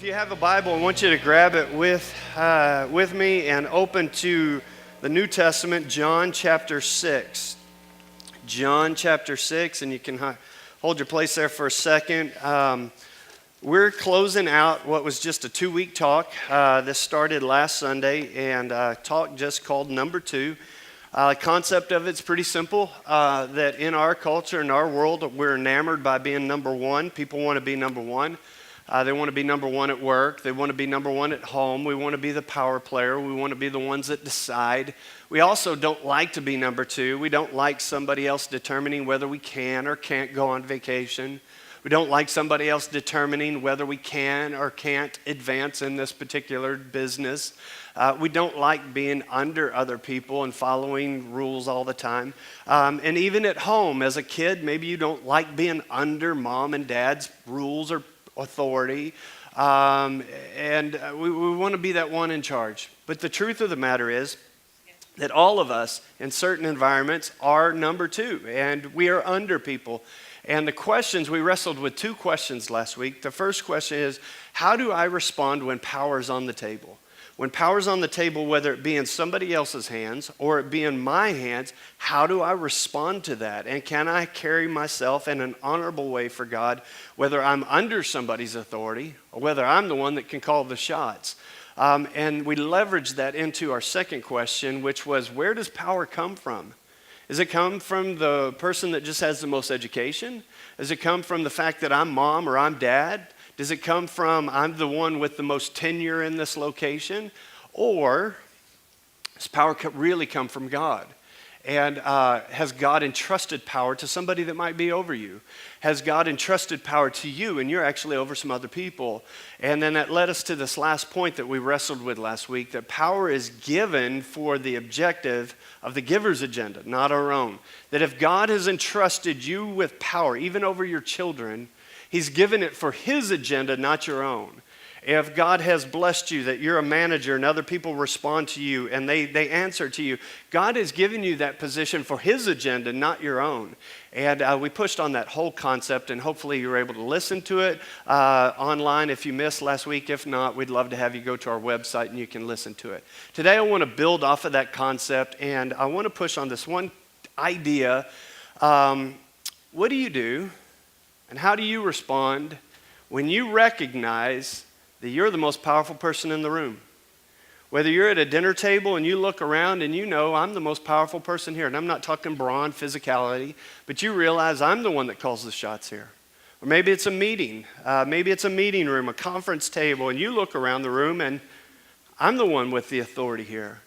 If you have a Bible, I want you to grab it with me and open to the New Testament, John chapter 6. John chapter 6, and you can hold your place there for a second. We're closing out what was just a 2-week talk. This started last Sunday, and a talk just called Number 2. The concept of it's pretty simple, that in our culture, in our world, we're enamored by being number one. People want to be number one. They want to be number one at work. They want to be number one at home. We want to be the power player. We want to be the ones that decide. We also don't like to be number two. We don't like somebody else determining whether we can or can't go on vacation. We don't like somebody else determining whether we can or can't advance in this particular business. We don't like being under other people and following rules all the time. And even at home as a kid, maybe you don't like being under mom and dad's rules or authority, and we want to be that one in charge. But the truth of the matter is that all of us in certain environments are number two, and we are under people. And the questions, we wrestled with 2 questions last week. The first question is, how do I respond when power is on the table? When power's on the table, whether it be in somebody else's hands or it be in my hands, how do I respond to that? And can I carry myself in an honorable way for God, whether I'm under somebody's authority or whether I'm the one that can call the shots? And we leveraged that into our second question, which was, where does power come from? Does it come from the person that just has the most education? Does it come from the fact that I'm mom or I'm dad? Does it come from I'm the one with the most tenure in this location? Or does power really come from God? And has God entrusted power to somebody that might be over you? Has God entrusted power to you and you're actually over some other people? And then that led us to this last point that we wrestled with last week, that power is given for the objective of the giver's agenda, not our own. That if God has entrusted you with power, even over your children, He's given it for His agenda, not your own. If God has blessed you, that you're a manager and other people respond to you and they answer to you, God has given you that position for His agenda, not your own. And we pushed on that whole concept, and hopefully you were able to listen to it online if you missed last week. If not, we'd love to have you go to our website and you can listen to it. Today I want to build off of that concept, and I want to push on this one idea. What do you do? And how do you respond when you recognize that you're the most powerful person in the room? Whether you're at a dinner table and you look around and you know I'm the most powerful person here, and I'm not talking brawn, physicality, but you realize I'm the one that calls the shots here. Or maybe it's a meeting. Maybe it's a meeting room, a conference table, and you look around the room and I'm the one with the authority here.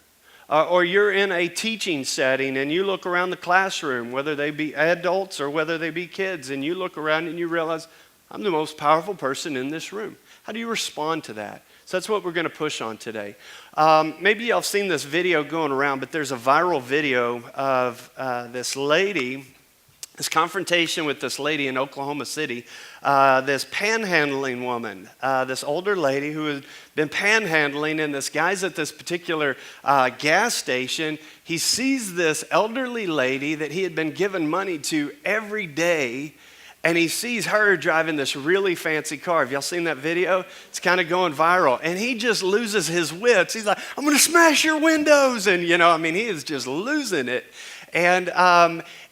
Or you're in a teaching setting and you look around the classroom, whether they be adults or whether they be kids, and you look around and you realize, I'm the most powerful person in this room. How do you respond to that? So that's what we're going to push on today. Maybe y'all have seen this video going around, but there's a viral video of this lady, this confrontation with this lady in Oklahoma City, this panhandling woman, this older lady who has been panhandling, and this guy's at this particular gas station. He sees this elderly lady that he had been giving money to every day, and he sees her driving this really fancy car. Have y'all seen that video? It's kind of going viral, and he just loses his wits. He's like, I'm going to smash your windows, and he is just losing it. And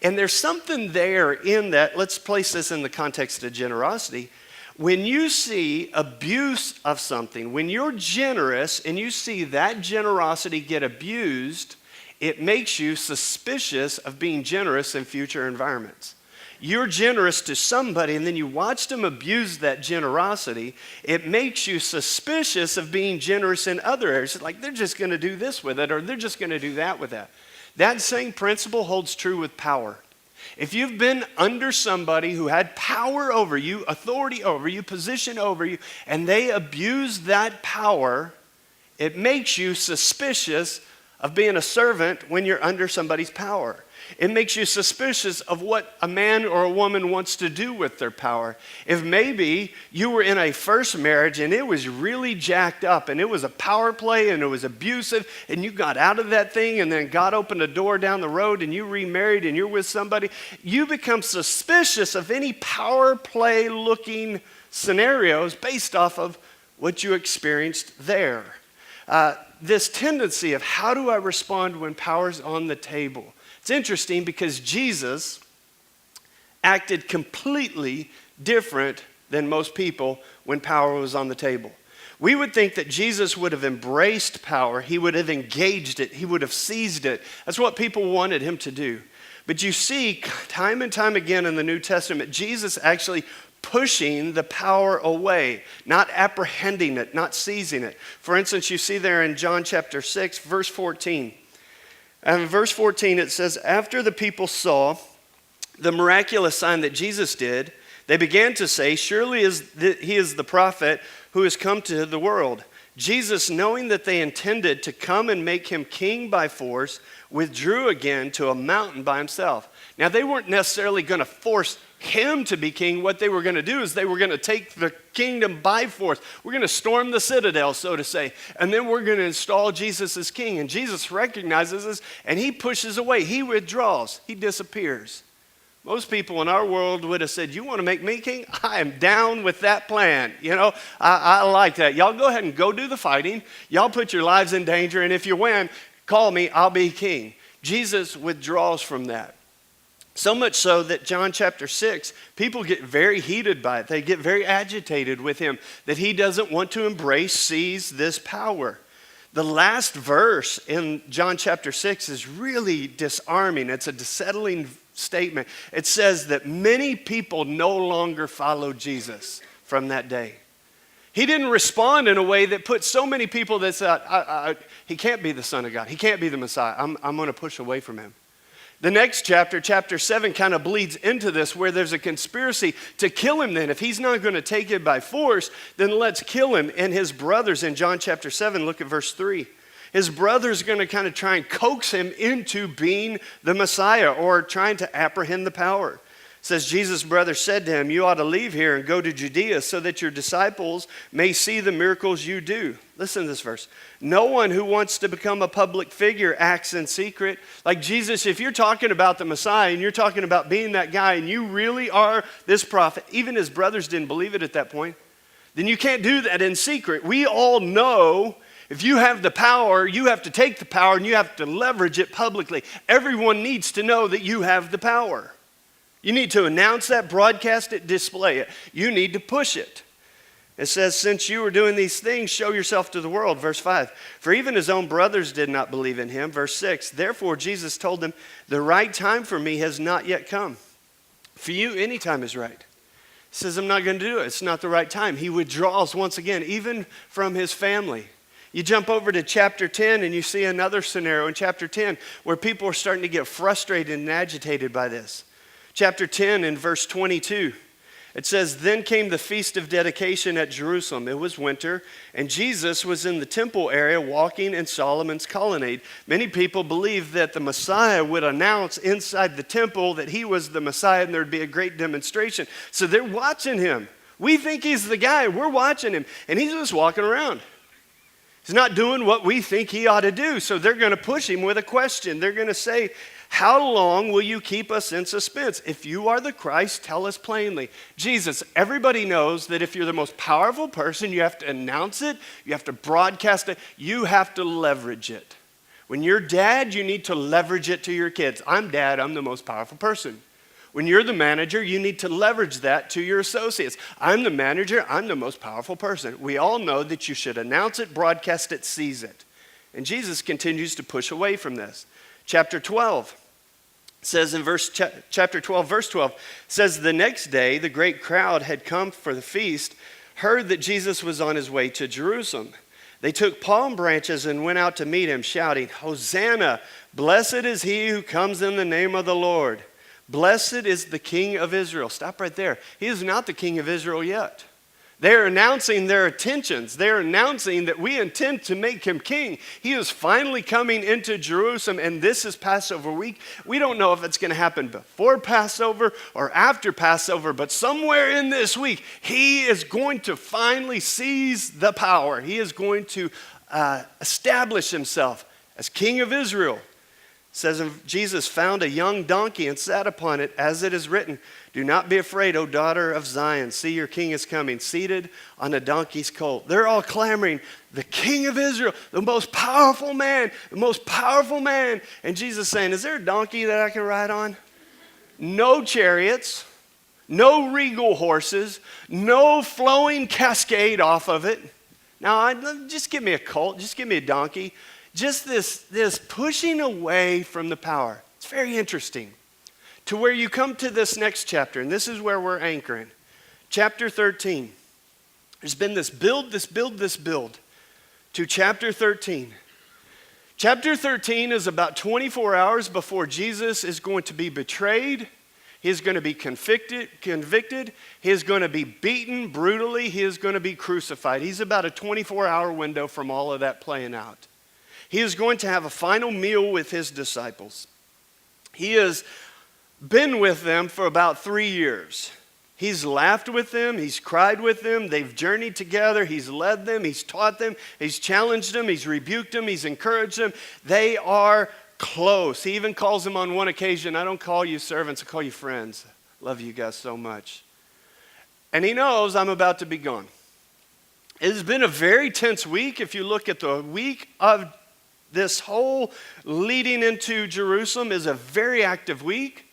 there's something there in that. Let's place this in the context of generosity. When you see abuse of something, when you're generous and you see that generosity get abused, it makes you suspicious of being generous in future environments. You're generous to somebody and then you watch them abuse that generosity, it makes you suspicious of being generous in other areas. Like they're just going to do this with it, or they're just going to do that with that. That same principle holds true with power. If you've been under somebody who had power over you, authority over you, position over you, and they abuse that power, it makes you suspicious of being a servant when you're under somebody's power. It makes you suspicious of what a man or a woman wants to do with their power. If maybe you were in a first marriage and it was really jacked up and it was a power play and it was abusive and you got out of that thing and then God opened a door down the road and you remarried and you're with somebody, you become suspicious of any power play looking scenarios based off of what you experienced there. This tendency of how do I respond when power's on the table? It's interesting because Jesus acted completely different than most people when power was on the table. We would think that Jesus would have embraced power. He would have engaged it. He would have seized it. That's what people wanted him to do. But you see time and time again in the New Testament, Jesus actually pushing the power away, not apprehending it, not seizing it. For instance, you see there in John chapter 6, verse 14. And in verse 14 it says, after the people saw the miraculous sign that Jesus did, they began to say, surely he is the prophet who has come to the world. Jesus, knowing that they intended to come and make him king by force, withdrew again to a mountain by himself. Now, they weren't necessarily going to force him to be king. What they were going to do is they were going to take the kingdom by force. We're going to storm the citadel, so to say, and then we're going to install Jesus as king. And Jesus recognizes this, and he pushes away. He withdraws. He disappears. Most people in our world would have said, you want to make me king? I am down with that plan. You know, I like that. Y'all go ahead and go do the fighting. Y'all put your lives in danger, and if you win, call me, I'll be king. Jesus withdraws from that. So much so that John chapter 6, people get very heated by it. They get very agitated with him that he doesn't want to embrace, seize this power. The last verse in John chapter 6 is really disarming. It's a unsettling statement. It says that many people no longer follow Jesus from that day. He didn't respond in a way that put so many people that said, he can't be the Son of God. He can't be the Messiah. I'm going to push away from him. The next chapter, chapter 7, kind of bleeds into this where there's a conspiracy to kill him then. If he's not going to take it by force, then let's kill him. And his brothers in John chapter 7, look at verse 3. His brother's going to kind of try and coax him into being the Messiah or trying to apprehend the power. It says, Jesus' brother said to him, you ought to leave here and go to Judea so that your disciples may see the miracles you do. Listen to this verse. No one who wants to become a public figure acts in secret. Like Jesus, if you're talking about the Messiah and you're talking about being that guy and you really are this prophet, even his brothers didn't believe it at that point, then you can't do that in secret. We all know if you have the power, you have to take the power and you have to leverage it publicly. Everyone needs to know that you have the power. You need to announce that, broadcast it, display it. You need to push it. It says, since you are doing these things, show yourself to the world. Verse 5, for even his own brothers did not believe in him. Verse 6, therefore Jesus told them, the right time for me has not yet come. For you, any time is right. He says, I'm not going to do it. It's not the right time. He withdraws once again, even from his family. You jump over to chapter 10 and you see another scenario in chapter 10 where people are starting to get frustrated and agitated by this. Chapter 10 in verse 22, it says, then came the feast of dedication at Jerusalem. It was winter, and Jesus was in the temple area walking in Solomon's colonnade. Many people believed that the Messiah would announce inside the temple that he was the Messiah and there'd be a great demonstration. So they're watching him. We think he's the guy. We're watching him, and he's just walking around. He's not doing what we think he ought to do, so they're going to push him with a question. They're going to say, how long will you keep us in suspense? If you are the Christ, tell us plainly. Jesus, everybody knows that if you're the most powerful person, you have to announce it, you have to broadcast it, you have to leverage it. When you're dad, you need to leverage it to your kids. I'm dad, I'm the most powerful person. When you're the manager, you need to leverage that to your associates. I'm the manager, I'm the most powerful person. We all know that you should announce it, broadcast it, seize it. And Jesus continues to push away from this. Chapter 12 says in chapter 12, verse 12, says the next day the great crowd had come for the feast, heard that Jesus was on his way to Jerusalem. They took palm branches and went out to meet him, shouting, Hosanna, blessed is he who comes in the name of the Lord. Blessed is the King of Israel. Stop right there. He is not the King of Israel yet. They're announcing their intentions. They're announcing that we intend to make him king. He is finally coming into Jerusalem, and this is Passover week. We don't know if it's going to happen before Passover or after Passover, but somewhere in this week, he is going to finally seize the power. He is going to establish himself as King of Israel. says, and Jesus found a young donkey and sat upon it, as it is written, do not be afraid, O daughter of Zion. See, your king is coming, seated on a donkey's colt. They're all clamoring, the king of Israel, the most powerful man, the most powerful man. And Jesus saying, is there a donkey that I can ride on? No chariots, no regal horses, no flowing cascade off of it. Now, just give me a colt, just give me a donkey. Just this pushing away from the power. It's very interesting. To where you come to this next chapter, and this is where we're anchoring. Chapter 13. There's been this build to chapter 13. Chapter 13 is about 24 hours before Jesus is going to be betrayed. He is going to be convicted. He is going to be beaten brutally. He is going to be crucified. He's about a 24-hour window from all of that playing out. He is going to have a final meal with his disciples. He has been with them for about 3 years. He's laughed with them. He's cried with them. They've journeyed together. He's led them. He's taught them. He's challenged them. He's rebuked them. He's encouraged them. They are close. He even calls them on one occasion, I don't call you servants, I call you friends. Love you guys so much. And he knows I'm about to be gone. It has been a very tense week. If you look at the week of this whole leading into Jerusalem is a very active week.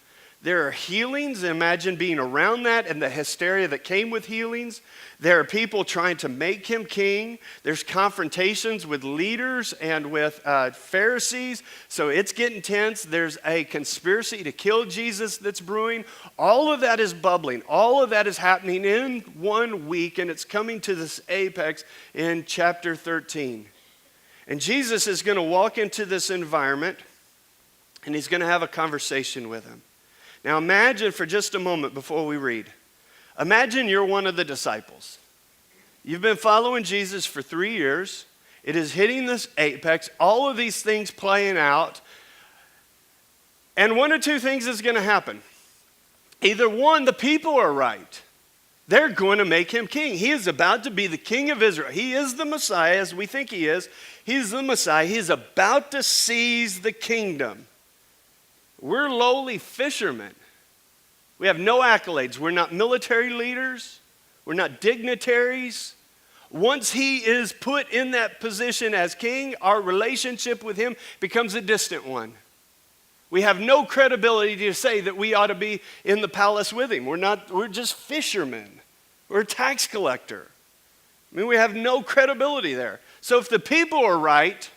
There are healings. Imagine being around that and the hysteria that came with healings. There are people trying to make him king. There's confrontations with leaders and with Pharisees. So it's getting tense. There's a conspiracy to kill Jesus that's brewing. All of that is bubbling. All of that is happening in 1 week, and it's coming to this apex in chapter 13. And Jesus is going to walk into this environment, and he's going to have a conversation with him. Now imagine for just a moment before we read. Imagine you're one of the disciples. You've been following Jesus for 3 years. It is hitting this apex. All of these things playing out. And one of two things is going to happen. Either one, the people are right. They're going to make him king. He is about to be the king of Israel. He is the Messiah, as we think he is. He's the Messiah. He's about to seize the kingdom. We're lowly fishermen. We have no accolades. We're not military leaders. We're not dignitaries. Once he is put in that position as king, our relationship with him becomes a distant one. We have no credibility to say that we ought to be in the palace with him. We're just fishermen. We're a tax collector. I mean, we have no credibility there. So if the people are right,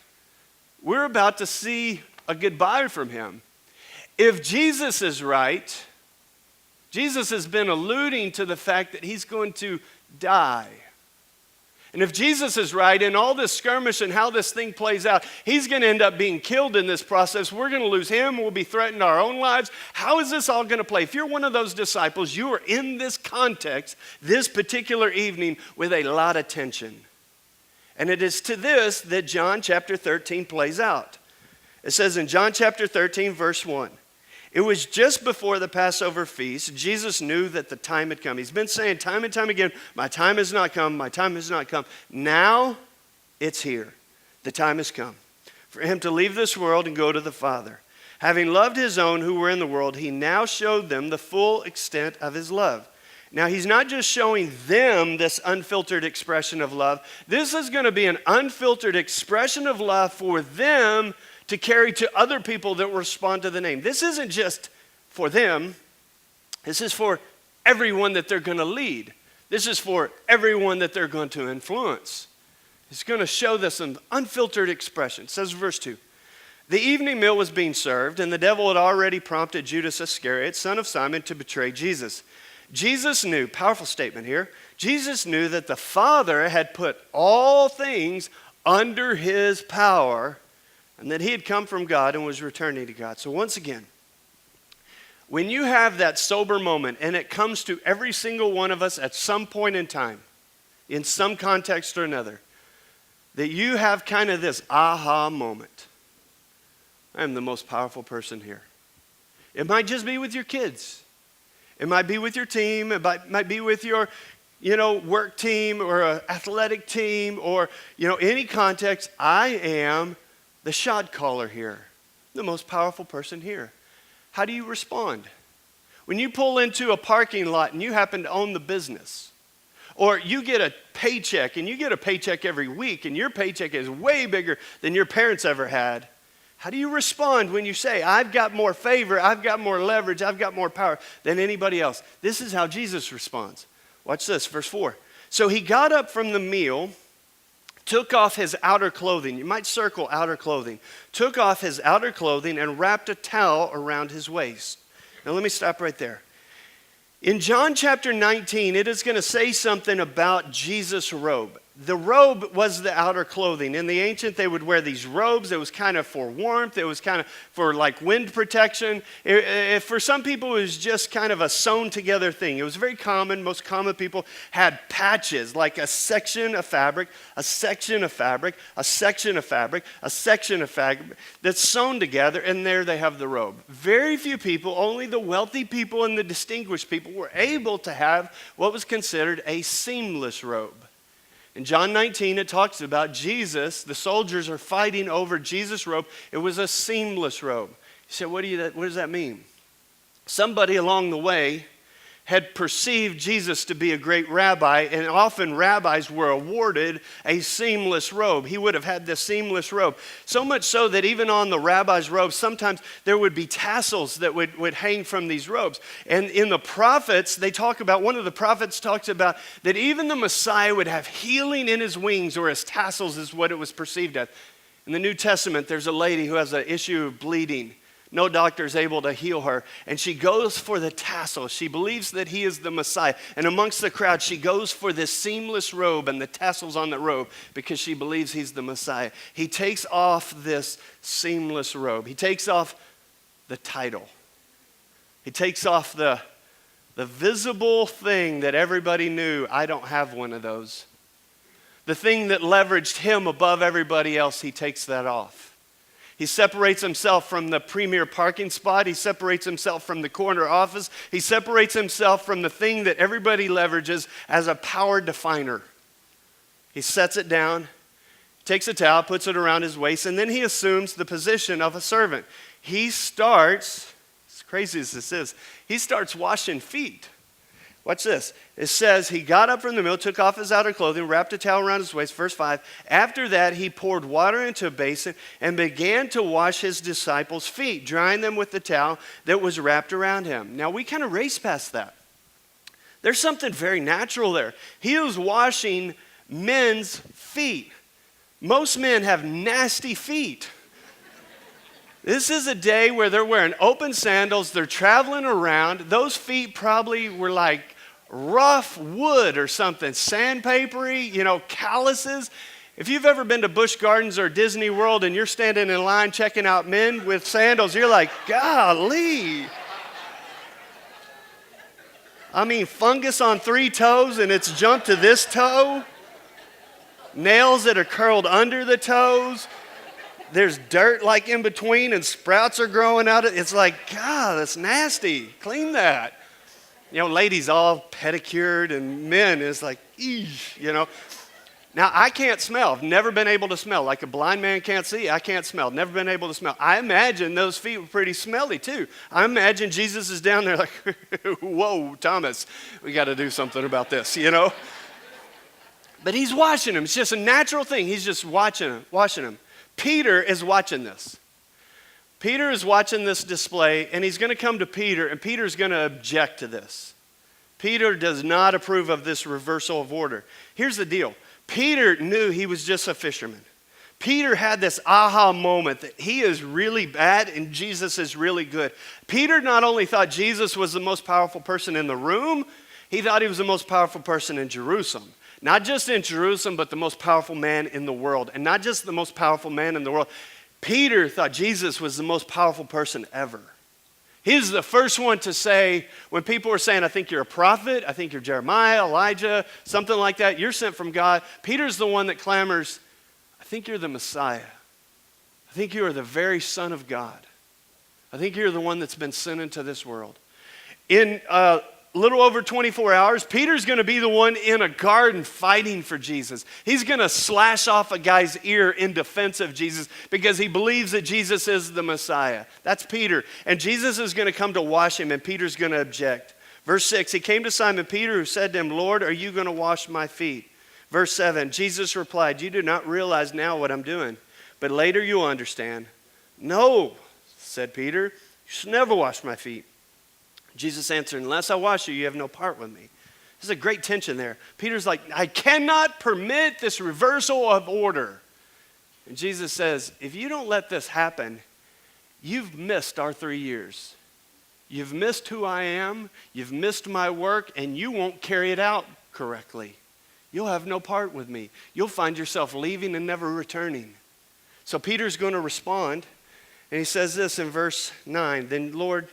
we're about to see a goodbye from him. If Jesus is right, Jesus has been alluding to the fact that he's going to die. And if Jesus is right in all this skirmish and how this thing plays out, he's going to end up being killed in this process. We're going to lose him. We'll be threatened our own lives. How is this all going to play? If you're one of those disciples, you are in this context, this particular evening, with a lot of tension. And it is to this that John chapter 13 plays out. It says in John chapter 13, verse 1, it was just before the Passover feast. Jesus knew that the time had come. He's been saying time and time again, my time has not come, my time has not come. Now it's here. The time has come for him to leave this world and go to the Father. Having loved his own who were in the world, he now showed them the full extent of his love. Now, he's not just showing them this unfiltered expression of love. This is going to be an unfiltered expression of love for them to carry to other people that respond to the name. This isn't just for them. This is for everyone that they're going to lead. This is for everyone that they're going to influence. It's going to show this an unfiltered expression. It says in verse 2, the evening meal was being served, and the devil had already prompted Judas Iscariot, son of Simon, to betray Jesus. Jesus knew, powerful statement here, Jesus knew that the Father had put all things under his power, and that he had come from God and was returning to God. So once again, when you have that sober moment, and it comes to every single one of us at some point in time, in some context or another, that you have kind of this aha moment. I'm the most powerful person here. It might just be with your kids. It might be with your team. It might be with your work team or an athletic team or any context. I am the shot caller here. the most powerful person here. How do you respond? When you pull into a parking lot and you happen to own the business, or you get a paycheck and you get a paycheck every week and your paycheck is way bigger than your parents ever had, how do you respond when you say, I've got more favor, I've got more leverage, I've got more power than anybody else? This is how Jesus responds. Watch this, verse 4. So he got up from the meal, took off his outer clothing. You might circle outer clothing. Took off his outer clothing and wrapped a towel around his waist. Now let me stop right there. In John chapter 19, it is going to say something about Jesus' robe. The robe was the outer clothing. In the ancient, they would wear these robes. It was kind of for warmth. It was kind of for like wind protection. For some people, it was just kind of a sewn together thing. It was very common. Most common people had patches, like a section of fabric, a section of fabric, a section of fabric, a section of fabric that's sewn together, and there they have the robe. Very few people, only the wealthy people and the distinguished people were able to have what was considered a seamless robe. In John 19, it talks about Jesus. The soldiers are fighting over Jesus' robe. It was a seamless robe. You say, what does that mean? Somebody along the way had perceived Jesus to be a great rabbi, and often rabbis were awarded a seamless robe. He would have had this seamless robe. So much so that even on the rabbi's robe, sometimes there would be tassels that would hang from these robes. And in the prophets, one of the prophets talks about that even the Messiah would have healing in his wings, or his tassels is what it was perceived as. In the New Testament, there's a lady who has an issue of bleeding. No doctor is able to heal her. And she goes for the tassel. She believes that he is the Messiah. And amongst the crowd, she goes for this seamless robe and the tassels on the robe because she believes he's the Messiah. He takes off this seamless robe. He takes off the title. He takes off the visible thing that everybody knew. I don't have one of those. The thing that leveraged him above everybody else, he takes that off. He separates himself from the premier parking spot. He separates himself from the corner office. He separates himself from the thing that everybody leverages as a power definer. He sets it down, takes a towel, puts it around his waist, and then he assumes the position of a servant. He starts, as crazy as this is, he starts washing feet. Watch this. It says, he got up from the meal, took off his outer clothing, wrapped a towel around his waist. Verse 5. After that, he poured water into a basin and began to wash his disciples' feet, drying them with the towel that was wrapped around him. Now, we kind of race past that. There's something very natural there. He was washing men's feet. Most men have nasty feet. This is a day where they're wearing open sandals, they're traveling around. Those feet probably were like rough wood or something, sandpapery, calluses. If you've ever been to Busch Gardens or Disney World and you're standing in line checking out men with sandals, you're like, golly. I mean, fungus on 3 toes and it's jumped to this toe. Nails that are curled under the toes. There's dirt like in between and sprouts are growing out. It's like, God, that's nasty. Clean that. Ladies all pedicured and men is like, eesh, Now, I can't smell. I've never been able to smell. Like a blind man can't see, I can't smell. Never been able to smell. I imagine those feet were pretty smelly too. I imagine Jesus is down there like, whoa, Thomas, we got to do something about this, But he's washing them. It's just a natural thing. He's just washing them. Peter is watching this. Peter is watching this display, and he's going to come to Peter, and Peter's going to object to this. Peter does not approve of this reversal of order. Here's the deal. Peter knew he was just a fisherman. Peter had this aha moment that he is really bad and Jesus is really good. Peter not only thought Jesus was the most powerful person in the room, he thought he was the most powerful person in Jerusalem. Not just in Jerusalem, but the most powerful man in the world. And not just the most powerful man in the world. Peter thought Jesus was the most powerful person ever. He's the first one to say, when people were saying, I think you're a prophet, I think you're Jeremiah, Elijah, something like that, you're sent from God. Peter's the one that clamors, I think you're the Messiah. I think you are the very Son of God. I think you're the one that's been sent into this world. In little over 24 hours, Peter's going to be the one in a garden fighting for Jesus. He's going to slash off a guy's ear in defense of Jesus because he believes that Jesus is the Messiah. That's Peter. And Jesus is going to come to wash him, and Peter's going to object. Verse 6, he came to Simon Peter, who said to him, Lord, are you going to wash my feet? Verse 7, Jesus replied, you do not realize now what I'm doing, but later you'll understand. No, said Peter, you should never wash my feet. Jesus answered, unless I wash you, you have no part with me. There's a great tension there. Peter's like, I cannot permit this reversal of order. And Jesus says, if you don't let this happen, you've missed our 3 years. You've missed who I am, you've missed my work, and you won't carry it out correctly. You'll have no part with me. You'll find yourself leaving and never returning. So Peter's going to respond, and he says this in verse 9, then Lord,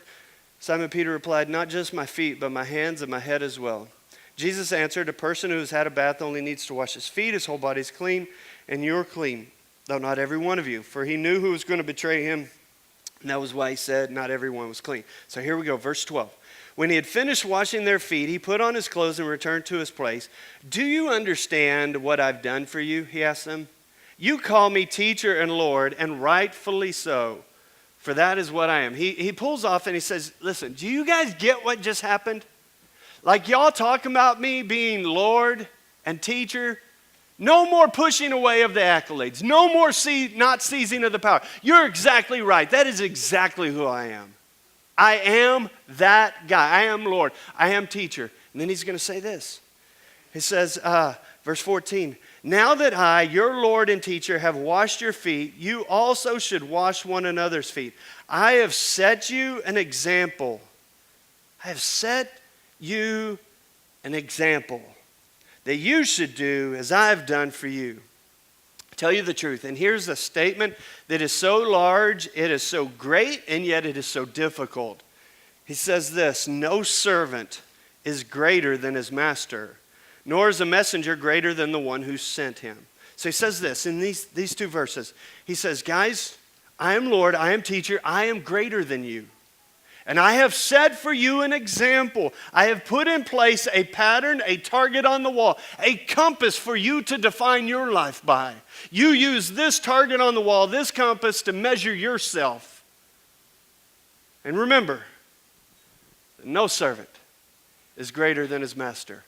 Simon Peter replied, not just my feet, but my hands and my head as well. Jesus answered, a person who has had a bath only needs to wash his feet, his whole body's clean, and you're clean, though not every one of you. For he knew who was going to betray him, and that was why he said not everyone was clean. So here we go, verse 12. When he had finished washing their feet, he put on his clothes and returned to his place. Do you understand what I've done for you? He asked them. You call me teacher and Lord, and rightfully so. For that is what I am. He pulls off and he says, listen, do you guys get what just happened? Like y'all talking about me being Lord and teacher. No more pushing away of the accolades. No more not seizing of the power. You're exactly right. That is exactly who I am. I am that guy. I am Lord. I am teacher. And then he's going to say this. He says, verse 14, now that I, your Lord and teacher, have washed your feet, you also should wash one another's feet. I have set you an example. I have set you an example that you should do as I've done for you. Tell you the truth. And here's a statement that is so large, it is so great, and yet it is so difficult. He says this, no servant is greater than his master, nor is a messenger greater than the one who sent him. So he says this in these two verses. He says, guys, I am Lord, I am teacher, I am greater than you. And I have set for you an example. I have put in place a pattern, a target on the wall, a compass for you to define your life by. You use this target on the wall, this compass, to measure yourself. And remember, no servant is greater than his master.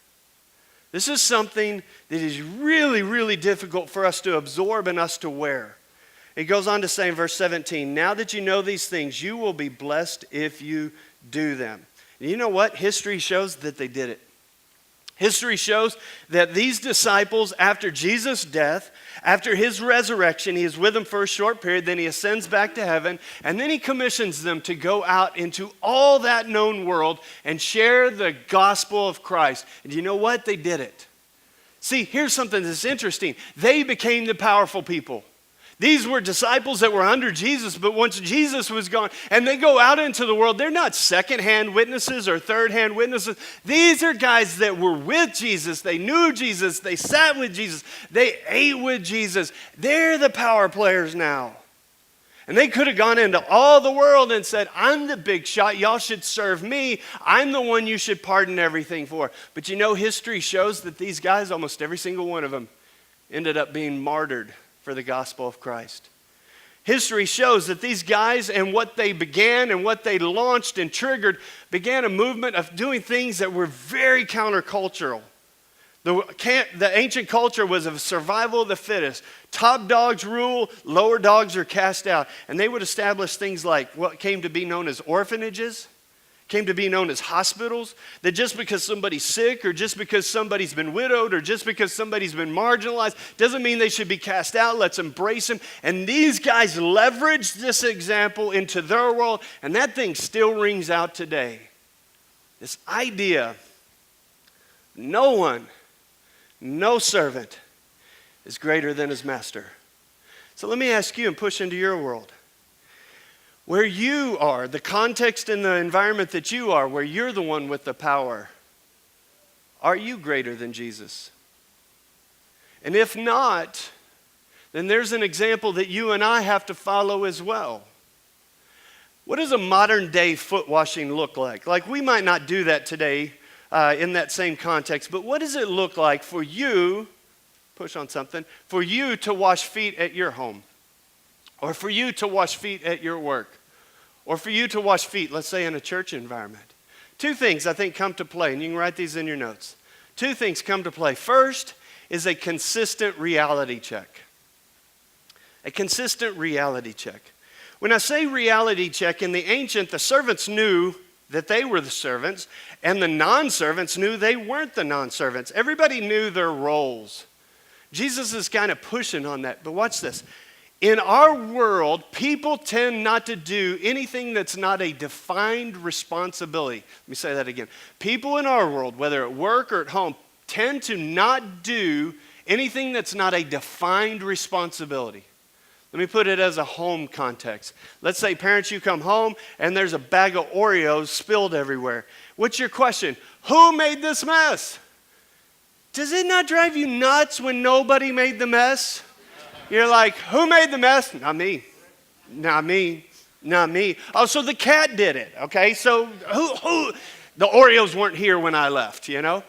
This is something that is really, really difficult for us to absorb and us to wear. He goes on to say in verse 17, now that you know these things, you will be blessed if you do them. And you know what? History shows that they did it. History shows that these disciples, after Jesus' death, after his resurrection, he is with them for a short period, then he ascends back to heaven, and then he commissions them to go out into all that known world and share the gospel of Christ. And you know what? They did it. See, here's something that's interesting. They became the powerful people. These were disciples that were under Jesus, but once Jesus was gone, and they go out into the world, they're not second-hand witnesses or third-hand witnesses. These are guys that were with Jesus. They knew Jesus. They sat with Jesus. They ate with Jesus. They're the power players now. And they could have gone into all the world and said, I'm the big shot. Y'all should serve me. I'm the one you should pardon everything for. But you know, history shows that these guys, almost every single one of them, ended up being martyred for the gospel of Christ. History shows that these guys and what they began and what they launched and triggered began a movement of doing things that were very countercultural. The ancient culture was of survival of the fittest. Top dogs rule, lower dogs are cast out. And they would establish things like what came to be known as orphanages, came to be known as hospitals, that just because somebody's sick or just because somebody's been widowed or just because somebody's been marginalized doesn't mean they should be cast out. Let's embrace them. And these guys leveraged this example into their world, and that thing still rings out today. This idea, no servant is greater than his master. So let me ask you and push into your world. Where you are, the context and the environment that you are, where you're the one with the power, are you greater than Jesus? And if not, then there's an example that you and I have to follow as well. What does a modern day foot washing look like? Like, we might not do that today in that same context. But what does it look like for you, push on something, for you to wash feet at your home? Or for you to wash feet at your work? Or for you to wash feet, let's say, in a church environment? Two things I think come to play, and you can write these in your notes. Two things come to play. First is a consistent reality check. A consistent reality check. When I say reality check, in the ancient, the servants knew that they were the servants, and the non-servants knew they weren't the non-servants. Everybody knew their roles. Jesus is kind of pushing on that, but watch this. In our world, people tend not to do anything that's not a defined responsibility. Let me say that again. People in our world, whether at work or at home, tend to not do anything that's not a defined responsibility. Let me put it as a home context. Let's say, parents, you come home and there's a bag of Oreos spilled everywhere. What's your question? Who made this mess? Does it not drive you nuts when nobody made the mess? You're like, who made the mess? Not me. Not me. Not me. Oh, so the cat did it, okay? So who? The Oreos weren't here when I left, you know?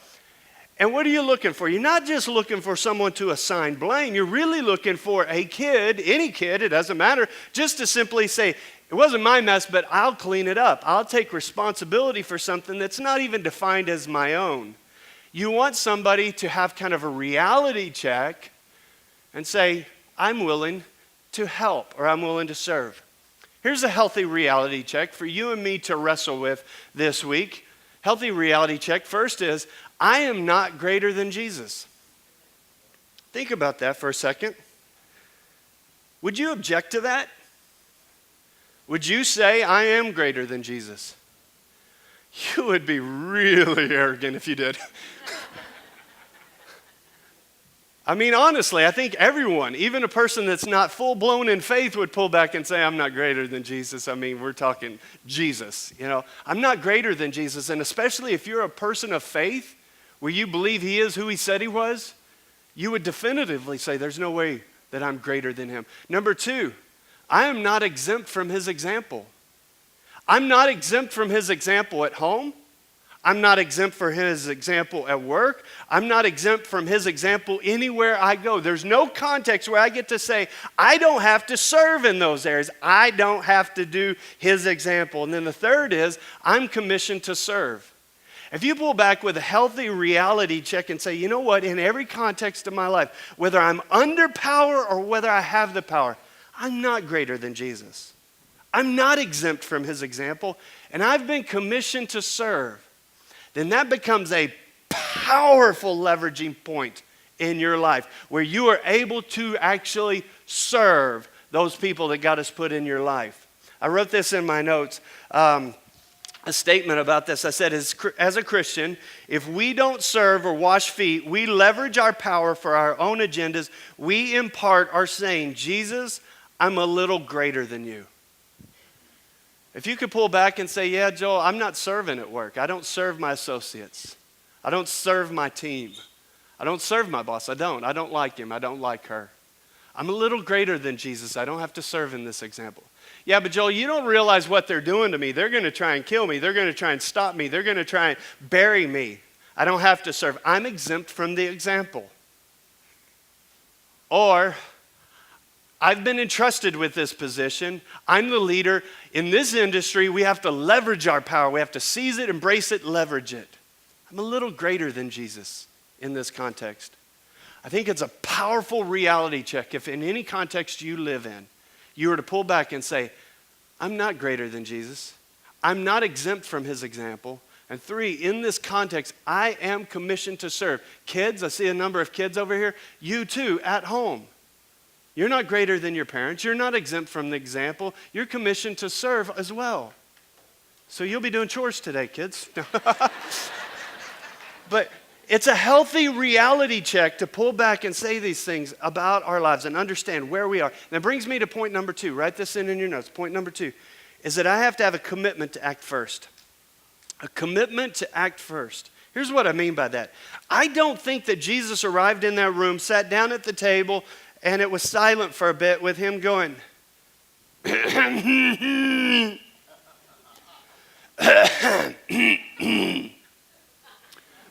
And what are you looking for? You're not just looking for someone to assign blame. You're really looking for a kid, any kid, it doesn't matter, just to simply say, it wasn't my mess, but I'll clean it up. I'll take responsibility for something that's not even defined as my own. You want somebody to have kind of a reality check and say, I'm willing to help, or I'm willing to serve. Here's a healthy reality check for you and me to wrestle with this week. Healthy reality check first is, I am not greater than Jesus. Think about that for a second. Would you object to that? Would you say, I am greater than Jesus? You would be really arrogant if you did. I mean, honestly, I think everyone, even a person that's not full-blown in faith, would pull back and say, I'm not greater than Jesus. I mean, we're talking Jesus, you know. I'm not greater than Jesus, and especially if you're a person of faith, where you believe he is who he said he was, you would definitively say, there's no way that I'm greater than him. Number two, I am not exempt from his example. I'm not exempt from his example at home. I'm not exempt from his example at work. I'm not exempt from his example anywhere I go. There's no context where I get to say, I don't have to serve in those areas. I don't have to do his example. And then the third is, I'm commissioned to serve. If you pull back with a healthy reality check and say, you know what, in every context of my life, whether I'm under power or whether I have the power, I'm not greater than Jesus. I'm not exempt from his example, and I've been commissioned to serve. Then that becomes a powerful leveraging point in your life where you are able to actually serve those people that God has put in your life. I wrote this in my notes, a statement about this. I said, as a Christian, if we don't serve or wash feet, we leverage our power for our own agendas. We in part are saying, Jesus, I'm a little greater than you. If you could pull back and say, yeah, Joel, I'm not serving at work. I don't serve my associates. I don't serve my team. I don't serve my boss. I don't like him. I don't like her. I'm a little greater than Jesus. I don't have to serve in this example. Yeah, but Joel, you don't realize what they're doing to me. They're going to try and kill me. They're going to try and stop me. They're going to try and bury me. I don't have to serve. I'm exempt from the example. Or, I've been entrusted with this position. I'm the leader. In this industry, we have to leverage our power. We have to seize it, embrace it, leverage it. I'm a little greater than Jesus in this context. I think it's a powerful reality check if in any context you live in, you were to pull back and say, I'm not greater than Jesus. I'm not exempt from his example. And three, in this context, I am commissioned to serve. Kids, I see a number of kids over here. You too, at home. You're not greater than your parents. You're not exempt from the example. You're commissioned to serve as well. So you'll be doing chores today, kids. But it's a healthy reality check to pull back and say these things about our lives and understand where we are. And that brings me to point number two. Write this in your notes. Point number two is that I have to have a commitment to act first. A commitment to act first. Here's what I mean by that. I don't think that Jesus arrived in that room, sat down at the table, and it was silent for a bit with him going,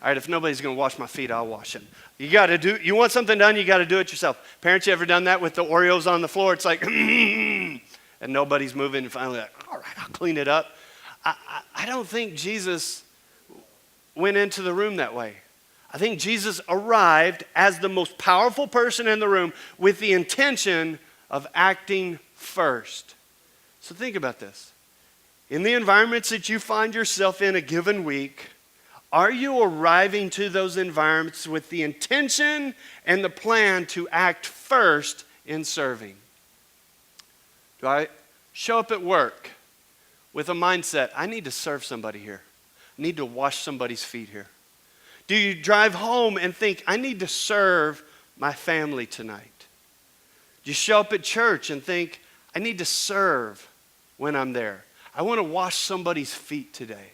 All right, if nobody's going to wash my feet, I'll wash them. You want something done, you got to do it yourself. Parents, you ever done that with the Oreos on the floor? It's like, and nobody's moving, and finally like, all right, I'll clean it up. I don't think Jesus went into the room that way. I think Jesus arrived as the most powerful person in the room with the intention of acting first. So think about this. In the environments that you find yourself in a given week, are you arriving to those environments with the intention and the plan to act first in serving? Do I show up at work with a mindset, I need to serve somebody here. I need to wash somebody's feet here? Do you drive home and think, I need to serve my family tonight? Do you show up at church and think, I need to serve when I'm there? I want to wash somebody's feet today.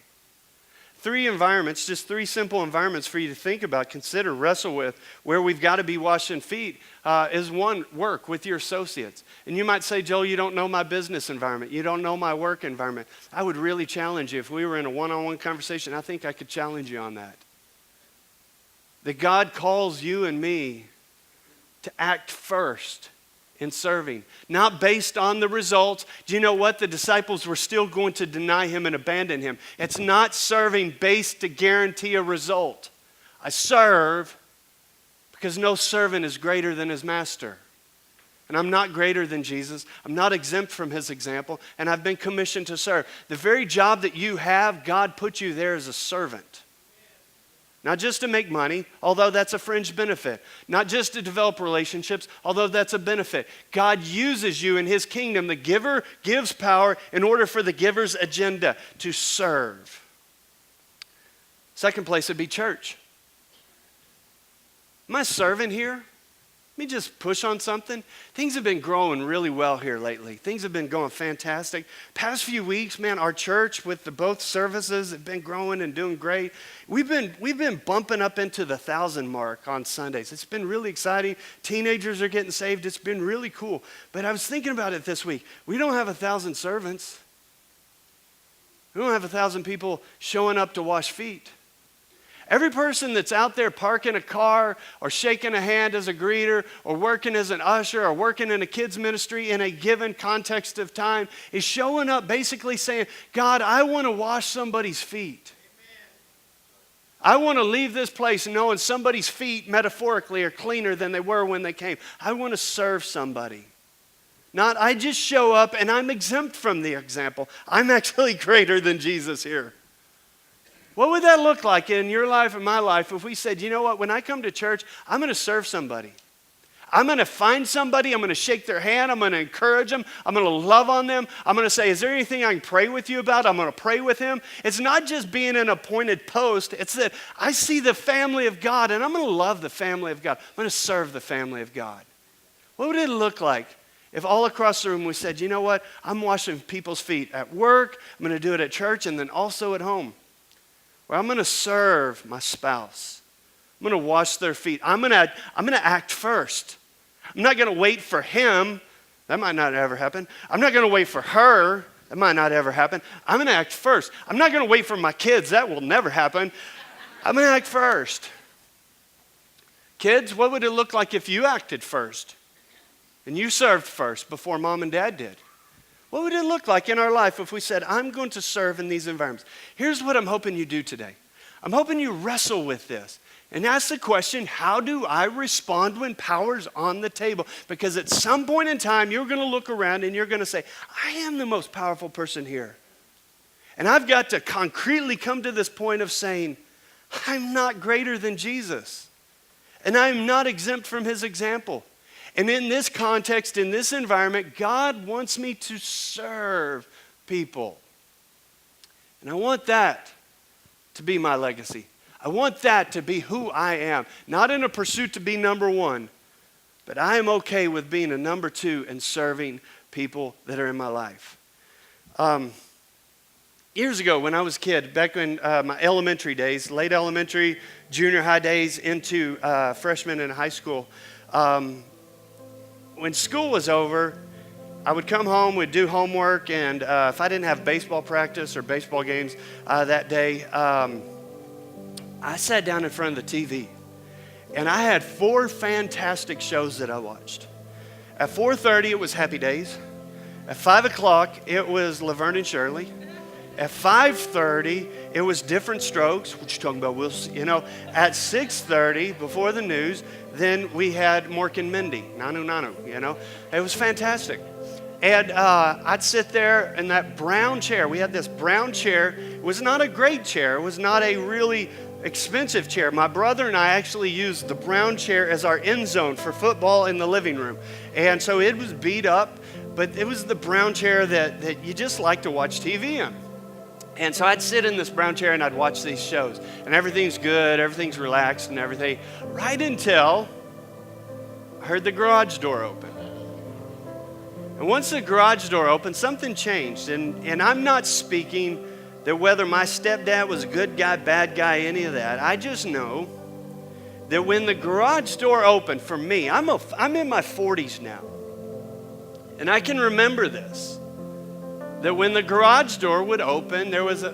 3 environments, just 3 simple environments for you to think about, consider, wrestle with, where we've got to be washing feet is 1, work with your associates. And you might say, Joel, you don't know my business environment. You don't know my work environment. I would really challenge you. If we were in a one-on-one conversation, I think I could challenge you on that. That God calls you and me to act first in serving, not based on the results. Do you know what? The disciples were still going to deny him and abandon him. It's not serving based to guarantee a result. I serve because no servant is greater than his master. And I'm not greater than Jesus. I'm not exempt from his example, and I've been commissioned to serve. The very job that you have, God put you there as a servant. Not just to make money, although that's a fringe benefit. Not just to develop relationships, although that's a benefit. God uses you in his kingdom. The giver gives power in order for the giver's agenda to serve. Second place would be church. Am I serving here? Let me just push on something. Things have been growing really well here lately. Things have been going fantastic. Past few weeks, man, our church with both services have been growing and doing great. We've been bumping up into the 1,000 mark on Sundays. It's been really exciting. Teenagers are getting saved. It's been really cool. But I was thinking about it this week. We don't have 1,000 servants. We don't have 1,000 people showing up to wash feet. Every person that's out there parking a car or shaking a hand as a greeter or working as an usher or working in a kids ministry in a given context of time is showing up basically saying, God, I want to wash somebody's feet. I want to leave this place knowing somebody's feet metaphorically are cleaner than they were when they came. I want to serve somebody. Not I just show up and I'm exempt from the example. I'm actually greater than Jesus here. What would that look like in your life and my life if we said, you know what, when I come to church, I'm going to serve somebody. I'm going to find somebody, I'm going to shake their hand, I'm going to encourage them, I'm going to love on them, I'm going to say, is there anything I can pray with you about? I'm going to pray with him. It's not just being an appointed post, it's that I see the family of God and I'm going to love the family of God. I'm going to serve the family of God. What would it look like if all across the room we said, you know what, I'm washing people's feet at work, I'm going to do it at church and then also at home. Where I'm going to serve my spouse. I'm going to wash their feet. I'm going to act first. I'm not going to wait for him. That might not ever happen. I'm not going to wait for her. That might not ever happen. I'm going to act first. I'm not going to wait for my kids. That will never happen. I'm going to act first. Kids, what would it look like if you acted first and you served first before mom and dad did? What would it look like in our life if we said, I'm going to serve in these environments? Here's what I'm hoping you do today. I'm hoping you wrestle with this and ask the question, how do I respond when power's on the table? Because at some point in time, you're going to look around and you're going to say, I am the most powerful person here. And I've got to concretely come to this point of saying, I'm not greater than Jesus. And I'm not exempt from his example. And in this context, in this environment, God wants me to serve people. And I want that to be my legacy. I want that to be who I am. Not in a pursuit to be number one, but I am okay with being a number two and serving people that are in my life. Years ago when I was a kid, back in my elementary days, late elementary, junior high days into freshman in high school, when school was over, I would come home, we'd do homework, and if I didn't have baseball practice or baseball games that day, I sat down in front of the TV, and I had 4 fantastic shows that I watched. At 4:30, it was Happy Days. At 5 o'clock, it was Laverne and Shirley. At 5:30, it was Different Strokes, what you talking about, Wilson? You know, at 6:30, before the news, then we had Mork and Mindy, Nanu Nanu, you know. It was fantastic. And I'd sit there in that brown chair. We had this brown chair. It was not a great chair. It was not a really expensive chair. My brother and I actually used the brown chair as our end zone for football in the living room. And so it was beat up, but it was the brown chair that you just like to watch TV in. And so I'd sit in this brown chair and I'd watch these shows. And everything's good, everything's relaxed and everything. Right until I heard the garage door open. And once the garage door opened, something changed. And I'm not speaking that whether my stepdad was a good guy, bad guy, any of that. I just know that when the garage door opened for me, I'm in my 40s now. And I can remember this. That when the garage door would open, there was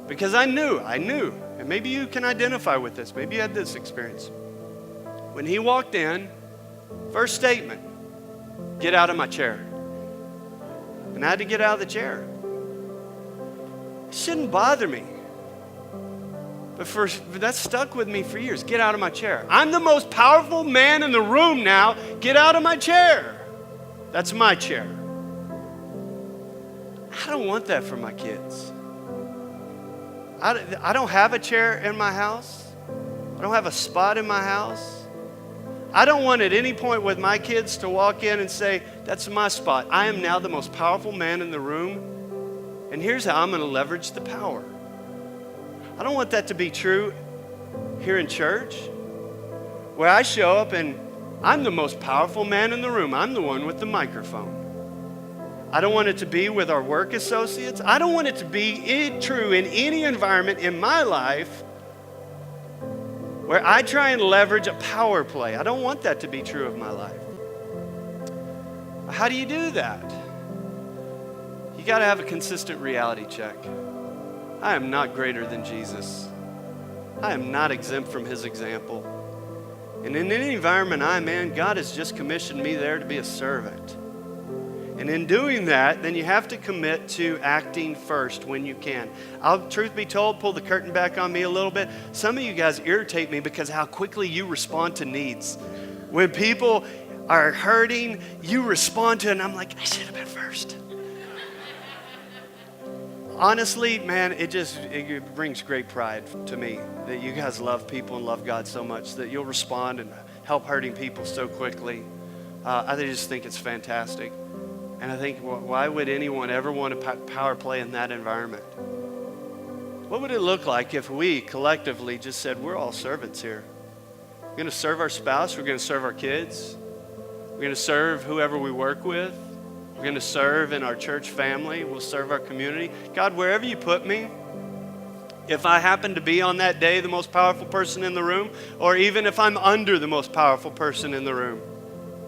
because I knew, and maybe you can identify with this, maybe you had this experience. When he walked in, first statement, get out of my chair. And I had to get out of the chair. It shouldn't bother me. But that stuck with me for years. Get out of my chair. I'm the most powerful man in the room now. Get out of my chair. That's my chair. I don't want that for my kids. I don't have a chair in my house. I don't have a spot in my house. I don't want at any point with my kids to walk in and say, that's my spot. I am now the most powerful man in the room, and here's how I'm going to leverage the power. I don't want that to be true here in church, where I show up and I'm the most powerful man in the room. I'm the one with the microphone. I don't want it to be with our work associates. I don't want it to be true in any environment in my life where I try and leverage a power play. I don't want that to be true of my life. How do you do that? You got to have a consistent reality check. I am not greater than Jesus. I am not exempt from his example. And in any environment I'm in, God has just commissioned me there to be a servant. And in doing that, then you have to commit to acting first when you can. Truth be told, pull the curtain back on me a little bit. Some of you guys irritate me because how quickly you respond to needs. When people are hurting, you respond to it, and I'm like, I should have been first. Honestly, man, it brings great pride to me that you guys love people and love God so much that you'll respond and help hurting people so quickly. I just think it's fantastic. And I think, well, why would anyone ever want to power play in that environment? What would it look like if we collectively just said, we're all servants here? We're going to serve our spouse. We're going to serve our kids. We're going to serve whoever we work with. We're going to serve in our church family. We'll serve our community. God, wherever you put me, if I happen to be on that day the most powerful person in the room, or even if I'm under the most powerful person in the room,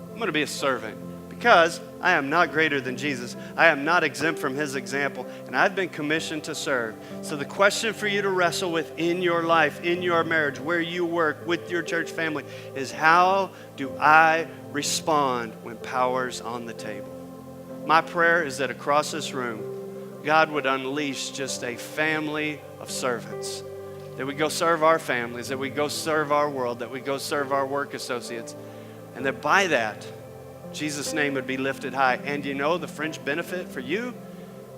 I'm going to be a servant. Because I am not greater than Jesus. I am not exempt from his example, and I've been commissioned to serve. So the question for you to wrestle with in your life, in your marriage, where you work, with your church family, is how do I respond when power's on the table? My prayer is that across this room, God would unleash just a family of servants. That we go serve our families, that we go serve our world, that we go serve our work associates, and that by that, Jesus' name would be lifted high. And you know the fringe benefit for you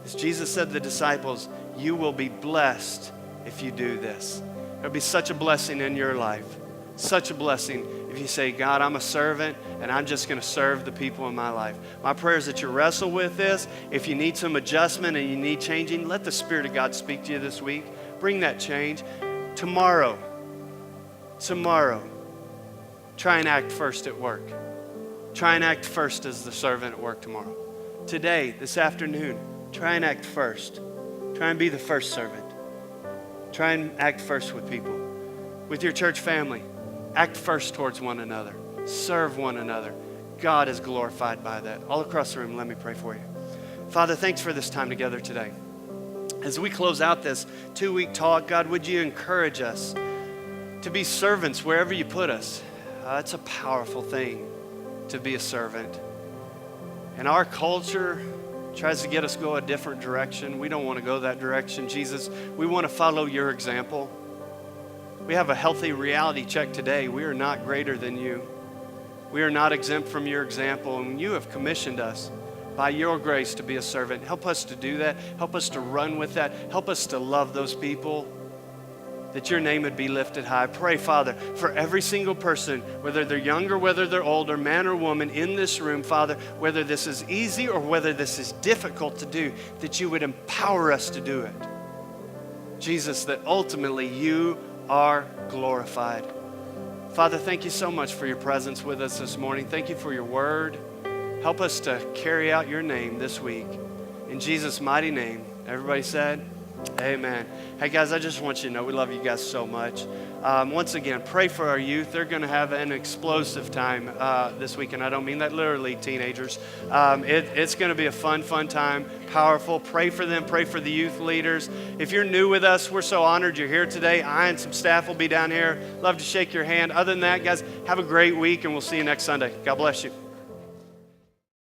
is Jesus said to the disciples, you will be blessed if you do this. There'll be such a blessing in your life. Such a blessing if you say, God, I'm a servant and I'm just going to serve the people in my life. My prayer is that you wrestle with this. If you need some adjustment and you need changing, let the Spirit of God speak to you this week. Bring that change. Tomorrow, try and act first at work. Try and act first as the servant at work tomorrow. Today, this afternoon, try and act first. Try and be the first servant. Try and act first with people. With your church family, act first towards one another. Serve one another. God is glorified by that. All across the room, let me pray for you. Father, thanks for this time together today. As we close out this 2-week talk, God, would you encourage us to be servants wherever you put us? It's a powerful thing to be a servant. And our culture tries to get us to go a different direction. We don't want to go that direction. Jesus, we want to follow your example. We have a healthy reality check today. We are not greater than you. We are not exempt from your example, and you have commissioned us by your grace to be a servant. Help us to do that. Help us to run with that. Help us to love those people, that your name would be lifted high. Pray, Father, for every single person, whether they're young or whether they're older, man or woman in this room, Father, whether this is easy or whether this is difficult to do, that you would empower us to do it. Jesus, that ultimately you are glorified. Father, thank you so much for your presence with us this morning. Thank you for your word. Help us to carry out your name this week. In Jesus' mighty name, everybody said, amen. Hey guys, I just want you to know we love you guys so much. Once again, pray for our youth. They're going to have an explosive time this week, and I don't mean that literally, teenagers. It's going to be a fun time, powerful. Pray for them. Pray for the youth leaders. If you're new with us, we're so honored you're here today. I and some staff will be down here. Love to shake your hand. Other than that, guys, have a great week, and we'll see you next Sunday. God bless you.